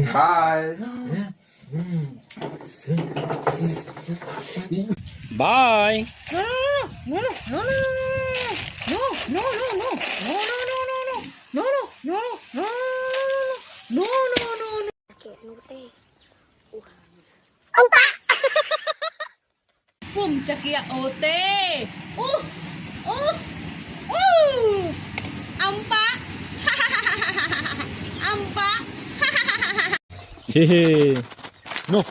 Hi. Bye. No, no, no, no, no, no, no, no, no, no, no, no, no, no, no, no, no, no, no, no. Puncak ya ote. Uh, uh, ampa, ampa. Hehe. No.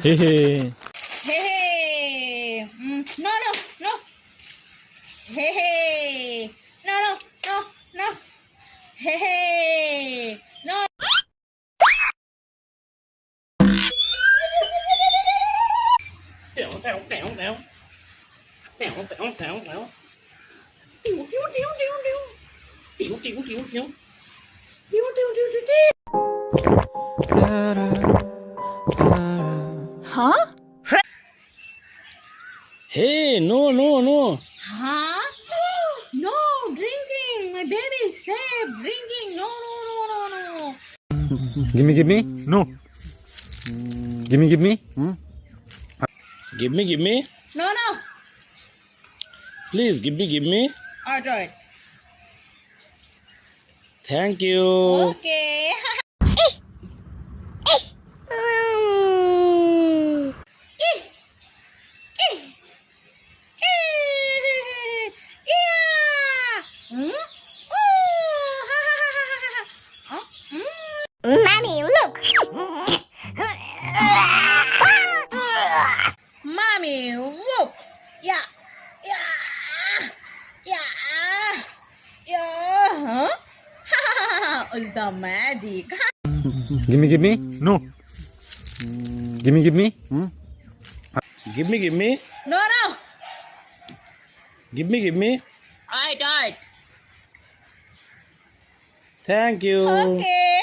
Hehe. Hehe. No, no, no. Hehe. No, no, no, no. Hehe. No. Tẹo tẹo tẹo tẹo. Tẹo tẹo tẹo tẹo. Tiểu tiểu tiểu tiểu tiểu. Tiểu tiểu tiểu tiểu. Tiểu tiểu tiểu tiểu tiểu. Huh? Hey, no, no, no. Huh? No, drinking. My baby is safe. Drinking. No, no, no, no, no. Gimme, gimme. No. Gimme, gimme. Gimme, gimme. No, no. Please, gimme. Alright. Thank you. Okay. Mommy, look! Mommy, look. Yeah. Yeah. Yeah. Yeah. Huh? It's the magic. Gimme. No. Gimme. Gimme. No, no. Gimme. Alright. Thank you. Okay.